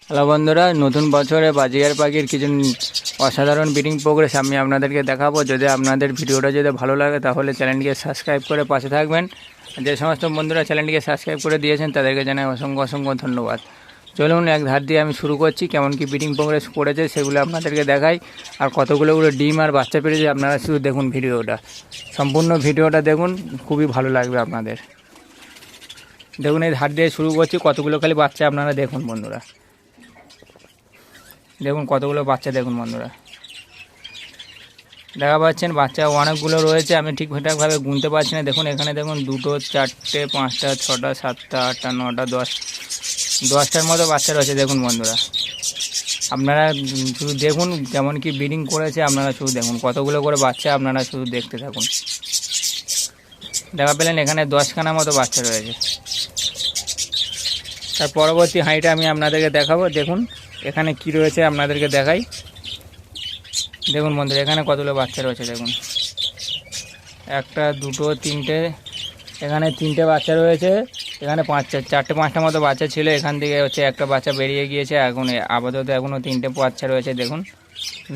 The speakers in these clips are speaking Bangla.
হ্যালো বন্ধুরা, নতুন বছরে বাজিগার পাখির কিছু অসাধারণ ব্রিডিং প্রোগ্রেস আমি আপনাদেরকে দেখাবো। যদি আপনাদের ভিডিওটা যদি ভালো লাগে তাহলে চ্যানেলটিকে সাবস্ক্রাইব করে পাশে থাকবেন। যে সমস্ত বন্ধুরা চ্যানেলটিকে সাবস্ক্রাইব করে দিয়েছেন তাদেরকে জানাই অসংখ্য অসংখ্য ধন্যবাদ। চলুন এক ধার দিয়ে আমি শুরু করছি। কেমন কি ব্রিডিং প্রোগ্রেস করেছে সেগুলো আপনাদেরকে দেখাই, আর কতগুলো ডিম আর বাচ্চা পেরেছে আপনারা শুধু দেখুন ভিডিওটা, সম্পূর্ণ ভিডিওটা দেখুন, খুবই ভালো লাগবে আপনাদের। দেখুন এই ধার দিয়ে শুরু করছি, কতগুলো খালি বাচ্চা আপনারা দেখুন বন্ধুরা, দেখুন কতগুলো বাচ্চা দেখুন বন্ধুরা, দেখা পাচ্ছেন বাচ্চা অনেকগুলো রয়েছে, আমি ঠিকঠাকভাবে গুনতে পারছি না। দেখুন এখানে দেখুন 2, 4, 5, 6, 7, 8, 9, 10, 10টার মতো বাচ্চা রয়েছে দেখুন বন্ধুরা। আপনারা শুধু দেখুন কেমন কি ব্রিডিং করেছে, আপনারা শুধু দেখুন কতগুলো করে বাচ্চা, আপনারা শুধু দেখতে থাকুন। দেখা পেলেন এখানে 10খানা মতো বাচ্চা রয়েছে। তার পরবর্তী হাঁড়িটা আমি আপনাদেরকে দেখাবো। দেখুন এখানে কি রয়েছে আপনাদেরকে দেখাই। দেখুন বন্ধুরা এখানে কতগুলো বাচ্চা রয়েছে দেখুন, 1, 2, 3, এখানে 3টে বাচ্চা রয়েছে। এখানে 4টে 5টা মতো বাচ্চা ছিল, এখান থেকে একটা বাচ্চা বেরিয়ে গিয়েছে। এখন আপাতত এখনও 3টে বাচ্চা রয়েছে। দেখুন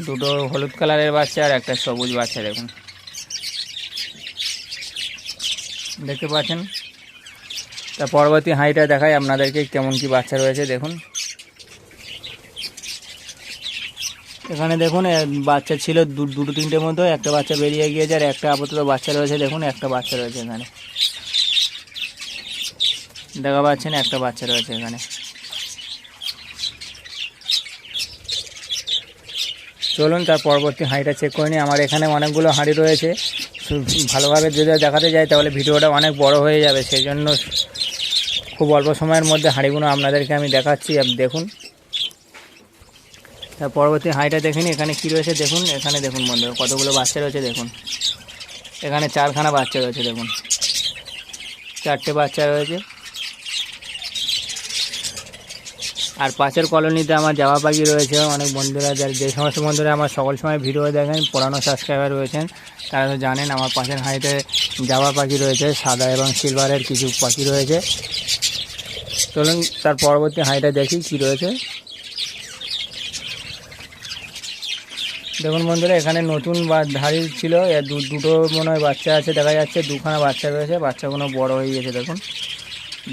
2টো হলুদ কালারের বাচ্চা আর একটা সবুজ বাচ্চা দেখুন, দেখতে পাচ্ছেন। তার পরবর্তী হাঁড়িটা দেখাই আপনাদেরকে কেমন কি বাচ্চা রয়েছে। দেখুন এখানে দেখুন বাচ্চা ছিল 2-3টে মতো, একটা বাচ্চা বেরিয়ে গিয়েছে আর একটা আপাতত বাচ্চা রয়েছে। দেখুন একটা বাচ্চা রয়েছে এখানে, দেখা পাচ্ছেন একটা বাচ্চা রয়েছে এখানে। চলুন তার পরবর্তী হাঁড়িটা চেক করে নিই। আমার এখানে অনেকগুলো হাঁড়ি রয়েছে, ভালোভাবে যদি দেখাতে যাই তাহলে ভিডিওটা অনেক বড় হয়ে যাবে, সেই জন্য খুব অল্প সময়ের মধ্যে হাঁড়িগুলো আপনাদেরকে আমি দেখাচ্ছি। দেখুন তার পরবর্তী হাঁড়িটা দেখে নিই এখানে কী রয়েছে। দেখুন এখানে দেখুন বন্ধুরা কতগুলো বাচ্চা রয়েছে। দেখুন এখানে 4খানা বাচ্চা রয়েছে। দেখুন 4টে বাচ্চা রয়েছে। আর পাশের কলোনিতে আমার জামা পাখি রয়েছে অনেক বন্ধুরা, যে সমস্ত বন্ধুরা আমার সকল সময় ভিডিও দেখেন, পুরানো সাবস্ক্রাইবার রয়েছেন, তারা তো জানেন আমার পাশের হাঁড়িতে জামা পাখি রয়েছে, সাদা এবং সিলভারের কিছু পাখি রয়েছে। চলুন তার পরবর্তী হাঁড়িটা দেখি কি রয়েছে। দেখুন বন্ধুরা এখানে নতুন ধাড়ি ছিল, দুটো মনে হয় বাচ্চা আছে দেখা যাচ্ছে, 2খানা বাচ্চা রয়েছে, বাচ্চাগুলো বড় হয়ে গেছে। দেখুন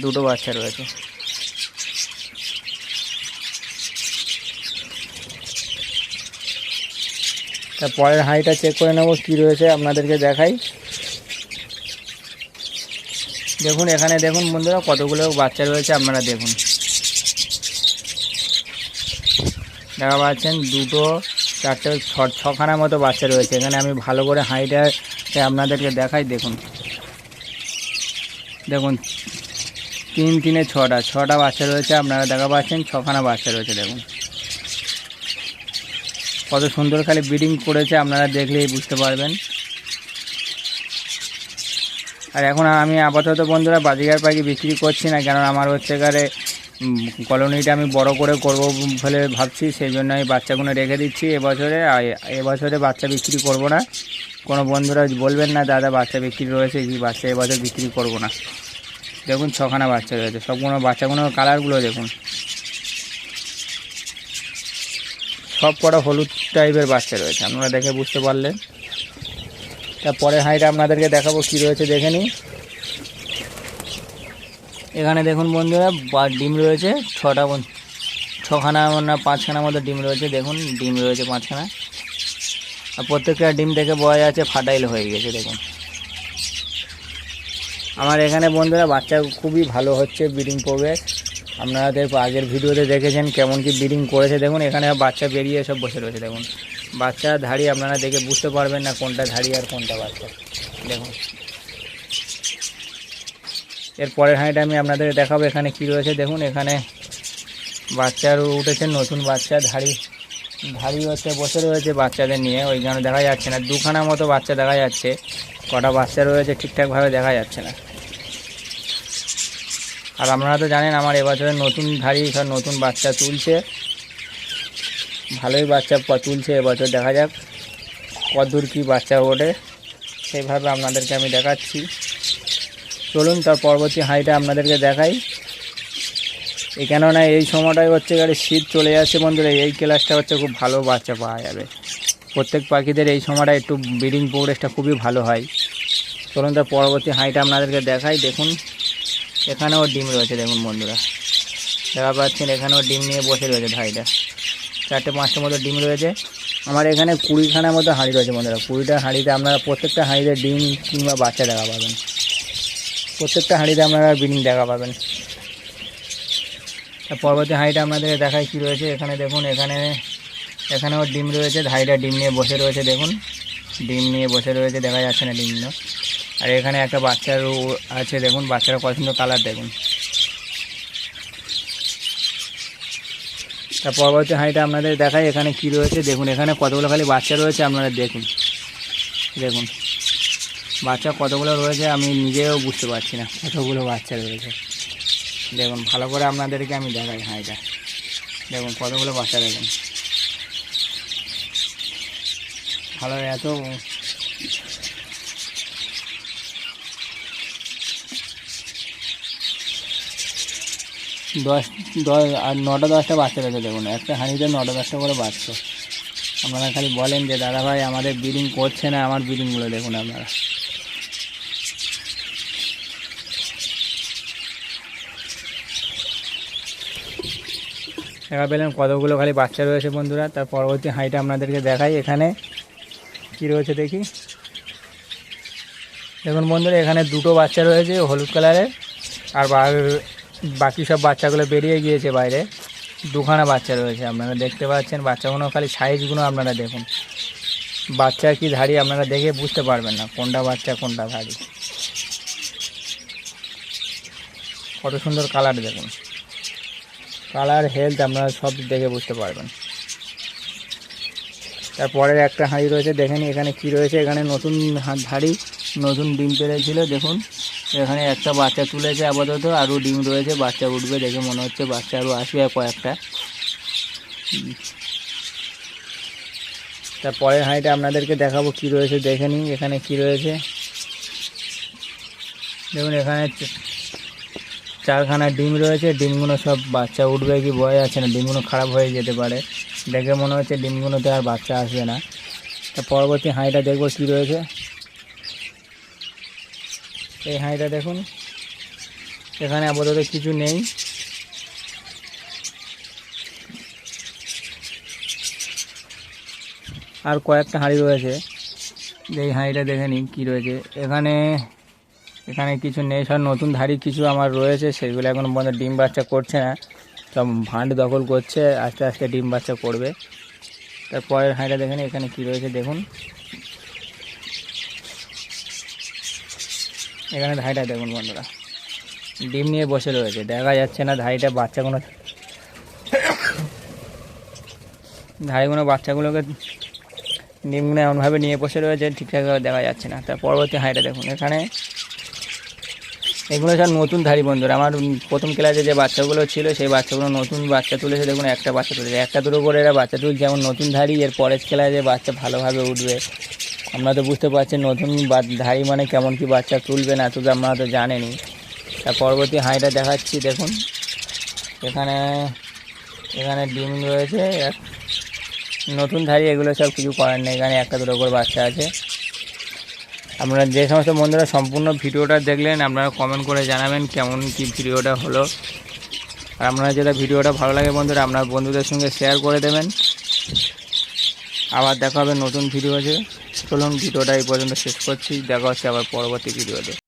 2টো বাচ্চা রয়েছে। তার পরের হাঁড়িটা চেক করে নেব কী রয়েছে আপনাদেরকে দেখাই। দেখুন এখানে দেখুন বন্ধুরা কতগুলো বাচ্চা রয়েছে, আপনারা দেখুন, দেখা পাচ্ছেন 2, 4, 6খানা মতো বাচ্চা রয়েছে এখানে। আমি ভালো করে হাঁড়িটা আপনাদেরকে দেখাই। দেখুন দেখুন 3, 3, 6টা বাচ্চা রয়েছে, আপনারা দেখা পাচ্ছেন 6খানা বাচ্চা রয়েছে। দেখুন কত সুন্দর খালি ব্রিডিং করেছে, আপনারা দেখলেই বুঝতে পারবেন। আর এখন আমি আপাতত বন্ধুরা বাজিগার পাখি বিক্রি করছি না, কারণ আমার কলোনিটা আমি বড় করে করব বলে ভাবছি, সেই জন্য আমি বাচ্চাগুলো রেখে দিচ্ছি এবছরে বাচ্চা বিক্রি করব না। কোনো বন্ধুরা বলবেন না দাদা বাচ্চা বিক্রি রয়েছে, কি বাচ্চা এবছর বিক্রি করব না। দেখুন 6খানা বাচ্চা রয়েছে, সবগুলো বাচ্চাগুলোর কালারগুলো দেখুন, সব কটা হলুদ টাইপের বাচ্চা রয়েছে, আপনারা দেখে বুঝতে পারলেন। তারপরে হাঁড়িটা আপনাদেরকে দেখাবো কি রয়েছে দেখে নিই। এখানে দেখুন বন্ধুরা ডিম রয়েছে 6খানা না 5খানা মতো ডিম রয়েছে। দেখুন ডিম রয়েছে 5খানা, আর প্রত্যেকটা ডিম দেখে বোঝা যাচ্ছে ফার্টাইল হয়ে গেছে। দেখুন আমার এখানে বন্ধুরা বাচ্চা খুবই ভালো হচ্ছে ব্রিডিং প্রোগ্রেস, আপনাদের আগের ভিডিওতে দেখেছেন কেমন কি ব্রিডিং করেছে। দেখুন এখানে বাচ্চা বেরিয়ে সব বসে রয়েছে। দেখুন বাচ্চা ধাড়ি আপনারা দেখে বুঝতে পারবেন না কোনটা ধাড়ি আর কোনটা বাচ্চা। দেখুন এর পরের হাঁড়িটা আমি আপনাদের দেখাবো এখানে কি রয়েছে। দেখুন এখানে বাচ্চার উঠেছে, নতুন বাচ্চা, ধাড়ি হচ্ছে বসে রয়েছে বাচ্চাদের নিয়ে, ওই জন্য দেখা যাচ্ছে না। 2খানা মতো বাচ্চা দেখা যাচ্ছে, কটা বাচ্চা রয়েছে ঠিকঠাকভাবে দেখা যাচ্ছে না। আর আপনারা তো জানেন আমার এবছরে নতুন ধাড়ি সব নতুন বাচ্চা তুলছে, ভালোই বাচ্চা তুলছে এবছর। দেখা যাক কতদূর কী বাচ্চা ওঠে, সেইভাবে আপনাদেরকে আমি দেখাচ্ছি। চলুন তার পরবর্তী হাঁড়িটা আপনাদেরকে দেখাই। কেননা এই সময়টাই হচ্ছে গাড়ি শীত চলে যাচ্ছে বন্ধুরা, এই ক্লাসটা হচ্ছে খুব ভালো বাচ্চা পাওয়া যাবে। প্রত্যেক পাখিদের এই সময়টা একটু ব্রিডিং প্রোগ্রেসটা খুবই ভালো হয়। চলুন তার পরবর্তী হাইটা আপনাদেরকে দেখাই। দেখুন এখানেও ডিম রয়েছে, দেখুন বন্ধুরা দেখা পাচ্ছেন এখানেও ডিম নিয়ে বসে রয়েছে হাইটা। 4-5টার মতো ডিম রয়েছে। আমার এখানে 20খানার মতো হাঁড়ি রয়েছে বন্ধুরা। 20টা হাঁড়িতে আপনারা প্রত্যেকটা হাঁড়িতে ডিম কিংবা বাচ্চা দেখা পাবেন। প্রত্যেকটা হাঁড়িতে আপনারা ব্রিডিং দেখা পাবেন। পরবর্তী হাঁড়িটা আপনাদেরকে দেখাই কী রয়েছে। এখানে দেখুন এখানেও ডিম রয়েছে, হাঁড়িটা ডিম নিয়ে বসে রয়েছে। দেখুন ডিম নিয়ে বসে রয়েছে, দেখা যাচ্ছে না ডিমগুলো। আর এখানে একটা বাচ্চারও আছে, দেখুন বাচ্চারা কত সুন্দর কালার দেখুন। তার পরবর্তী হাঁড়িটা আপনাদের দেখাই এখানে কি রয়েছে। দেখুন এখানে কতগুলো খালি বাচ্চা রয়েছে, আপনারা দেখুন। দেখুন বাচ্চা কতগুলো রয়েছে আমি নিজেও বুঝতে পারছি না কতগুলো বাচ্চা রয়েছে। দেখুন ভালো করে আপনাদেরকে আমি দেখাই হাঁড়িটা। দেখুন কতগুলো বাচ্চা দেখুন ভালো। এত 9টা-10টা বাচ্চা রয়েছে। দেখুন একটা হাঁড়িতে 9টা-10টা করে বাচ্চা। আপনারা খালি বলেন যে দাদা ভাই আমাদের ব্রিডিং করছে না, আমার ব্রিডিংগুলো দেখুন আপনারা। দেখা পেলেন কতগুলো খালি বাচ্চা রয়েছে বন্ধুরা। তার পরবর্তী হাঁড়িটা আপনাদেরকে দেখাই এখানে কি রয়েছে দেখি। দেখুন বন্ধুরা এখানে 2টো বাচ্চা রয়েছে হলুদ কালারের, আর বাকি সব বাচ্চাগুলো বেরিয়ে গিয়েছে বাইরে। 2খানা বাচ্চা রয়েছে আপনারা দেখতে পাচ্ছেন। বাচ্চাগুলো খালি সাইজগুলো আপনারা দেখুন। বাচ্চা কি ধাড়ি আপনারা দেখে বুঝতে পারবেন না কোনটা বাচ্চা কোনটা ধাড়ি। কত সুন্দর কালার দেখুন, কালার হেলথ আপনারা সব দেখে বুঝতে পারবেন। তারপরের একটা হাঁড়ি রয়েছে, দেখেন এখানে কি রয়েছে। এখানে নতুন ধাড়ি, নতুন ডিম পেড়েছিল। দেখুন এখানে একটা বাচ্চা তুলেছে আপাতত, আরও ডিম রয়েছে, বাচ্চা উঠবে দেখে মনে হচ্ছে। বাচ্চা আরও আসবে কয়েকটা। তারপরের হাঁড়িটা আপনাদেরকে দেখাবো কি রয়েছে, দেখে নিন এখানে কি রয়েছে। দেখুন এখানে 4খানা ডিম রয়েছে। ডিমগুলো সব বাচ্চা উঠবে কি ভয় আছে না, ডিমগুলো খারাপ হয়ে যেতে পারে। দেখে মনে হচ্ছে ডিমগুলোতে আর বাচ্চা আসবে না। তা পরবর্তী হাঁড়িটা দেখবো কি রয়েছে। এই হাঁড়িটা দেখুন এখানে আপাতত কিছু নেই। আর কয়েকটা হাঁড়ি রয়েছে, এই হাঁড়িটা দেখে নিন কী রয়েছে। এখানে কিছু নেই, সব নতুন ধাড়ি কিছু আমার রয়েছে, সেগুলো এখন পর্যন্ত ডিম বাচ্চা করছে না, সব ভাঁড় দখল করছে। আস্তে আস্তে ডিম বাচ্চা করবে। তারপরের হাঁড়িটা দেখেন এখানে কি রয়েছে। দেখুন এখানে ধাড়িটা দেখুন বন্ধুরা, ডিম নিয়ে বসে রয়েছে, দেখা যাচ্ছে না ধাড়িটা। বাচ্চাগুলোকে ডিমগুলো এমনভাবে নিয়ে বসে রয়েছে ঠিকঠাকভাবে দেখা যাচ্ছে না। তার পরবর্তী হাঁড়িটা দেখুন, এখানে এগুলো সব নতুন ধাড়ি বন্ধুরা। আমার প্রথম ক্লাসে যে বাচ্চাগুলো ছিল সেই বাচ্চাগুলো নতুন বাচ্চা তুলেছে। দেখুন একটা বাচ্চা তুলেছে, 1টা-2টো করে এরা বাচ্চা তুলছে। যেমন নতুন ধাড়ি, এর পরের ক্লাসে বাচ্চা ভালোভাবে উঠবে। আপনারা তো বুঝতে পারছেন নতুন ধাড়ি মানে কেমন কি বাচ্চা তুলবে না তুলবে আপনারা তো জানেনই। তার পরবর্তী হাঁড়িটা দেখাচ্ছি। দেখুন এখানে ডিম রয়েছে, নতুন ধাড়ি, এগুলো সব কিছু করার নেই। এখানে 1টা-2টো করে বাচ্চা আছে। আপনারা যে সমস্ত বন্ধুরা সম্পূর্ণ ভিডিওটা দেখলেন আপনারা কমেন্ট করে জানাবেন কেমন কি ভিডিওটা হলো। আর আপনারা যেটা ভিডিওটা ভালো লাগে বন্ধুরা আপনার বন্ধুদের সঙ্গে শেয়ার করে দেবেন। আবার দেখা হবে নতুন ভিডিওতে। চলুন ভিডিওটা এই পর্যন্ত শেষ করছি, দেখা হচ্ছে আবার পরবর্তী ভিডিওতে।